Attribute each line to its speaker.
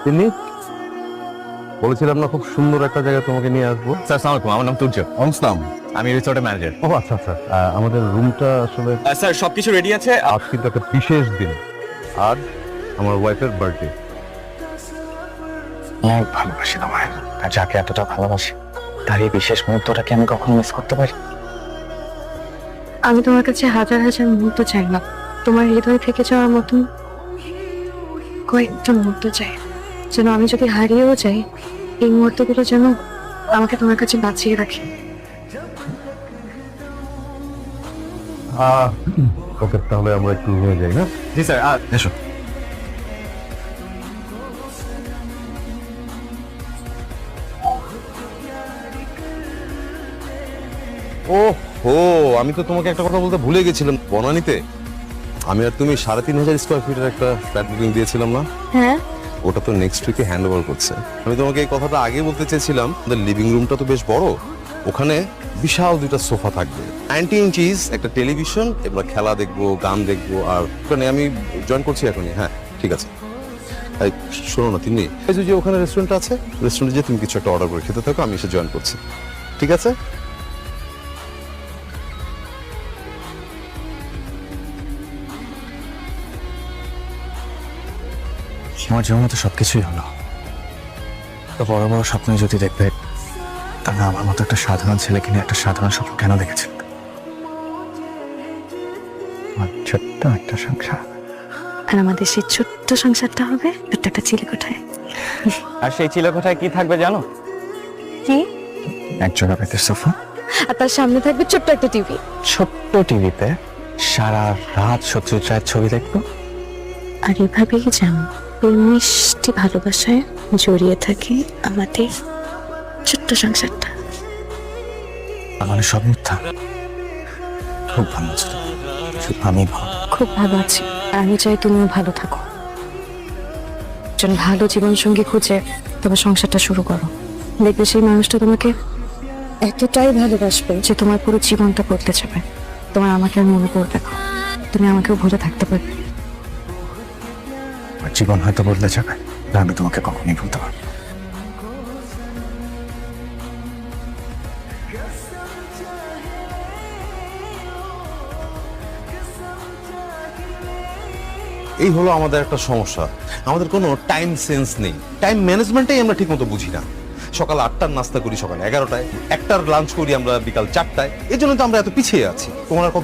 Speaker 1: তিনি বলেছিলাম না খুব সুন্দর একটা জায়গায় তোমাকে নিয়ে আসবো।
Speaker 2: স্যার আসসালামু আলাইকুম, আমার নাম তুর্য,
Speaker 1: আসসালাম।
Speaker 2: আমি রিসোর্টের ম্যানেজার।
Speaker 1: ও আচ্ছা আচ্ছা, আমাদের রুমটা আসলে
Speaker 2: স্যার সবকিছু রেডি আছে।
Speaker 1: আজ কিন্তু একটা বিশেষ দিন। আজ আমার ওয়াইফের বার্থডে।
Speaker 3: অনেক ভালোবাসি তোমায়, আর যাকে এতটা ভালোবাসি তার এই বিশেষ মুহূর্তটাকে আমি কখনো মিস করতে পারি?
Speaker 4: আমি তোমার কাছে হাজার হাজার মুহূর্ত চাই না, তোমার হৃদয় থেকে যাওয়ার মতন কয়েকটা মুহূর্ত চাই, যেন আমি যদি হারিয়েও যাই এই মুহূর্তগুলো যেন আমাকে তোমার কাছে বাঁচিয়ে রাখে।
Speaker 1: ওকে, তাহলে আমরা একটু রুমে যাই না?
Speaker 2: জি স্যার,
Speaker 3: এসো।
Speaker 1: ও হো, আমি তো তোমাকে একটা কথা বলতে ভুলে গেছিলাম। বনানীতে আমি আর তুমি 3,500 স্কোয়ার ফিটের একটা ফ্ল্যাট বুকিং দিয়েছিলাম না?
Speaker 4: হ্যাঁ,
Speaker 1: ওটা তো নেক্সট উইকে হ্যান্ড ওভার করছে। আমি তোমাকে এই কথাটা আগে বলতে চেয়েছিলাম। লিভিং রুমটা তো বেশ বড়, ওখানে বিশাল 2টা সোফা থাকবে, 90 ইঞ্চিস একটা টেলিভিশন, এবার খেলা দেখবো, গান দেখবো। আর ওখানে আমি জয়েন করছি এখনই। হ্যাঁ ঠিক আছে। এই শোনো না, তিনি এই যে ওখানে রেস্টুরেন্ট আছে, রেস্টুরেন্টে যে তুমি কিছু একটা অর্ডার করে খেতে থাকো, আমি এসে জয়েন করছি। ঠিক আছে?
Speaker 3: আমার জীবনে তো সবকিছুই হলো, তো বড় বড় স্বপ্ন যদি দেখবে, তাহলে আমার মতো একটা সাধারণ ছেলেকে নিয়ে একটা সাধারণ স্বপ্ন কেন দেখেছিল? আমার ছোট্ট একটা সংসার।
Speaker 4: আর আমাদের সেই ছোট্ট সংসারটা হবে ছোট্ট একটা চিলেকোঠায়।
Speaker 2: আর সেই চিলেকোঠায় কি থাকবে জানো?
Speaker 4: কি?
Speaker 3: এক জোড়া পেতের সোফা,
Speaker 4: আর তার সামনে থাকবে ছোট্ট একটা টিভি।
Speaker 3: ছোট্ট টিভিতে সারা রাত সত্যজিৎ রায়ের ছবি দেখবো।
Speaker 4: আর এভাবেই যেন ওই মিষ্টি ভালোবাসায় জড়িয়ে থাকে আমাদের ছোট্ট সংসারটা।
Speaker 3: আমার সব মিথ্যা। খুব ভালো আছো তুমি? শুধু আমি ভালো।
Speaker 4: খুব ভালো আছি, আর আমি চাই তুমিও ভালো থাকো। একজন ভালো জীবনসঙ্গী খুঁজে তবে সংসারটা শুরু করো। দেখবে সেই মানুষটা তোমাকে এতটাই ভালোবাসবে যে তোমার পুরো জীবনটা বদলে যাবে। তোমার আমাকে আর মনে পড়বে না, তুমি আমাকেও ভুলে থাকতে পারবে।
Speaker 3: আমার জীবন হয়তো বদলে যাবে, না আমি তোমাকে কখনোই ভুলতে পারবো না।
Speaker 1: এই হলো আমাদের একটা সমস্যা, আমাদের কোনো টাইম সেন্স নেই। টাইম ম্যানেজমেন্টটাই আমরা ঠিক মতো বুঝি না। সকাল 8টার নাস্তা করি সকাল 11টায়, 1টার লাঞ্চ করি আমরা বিকাল 4টায়। এই জন্য তো আমরা এত পিছিয়ে আছি। তোমার আর কত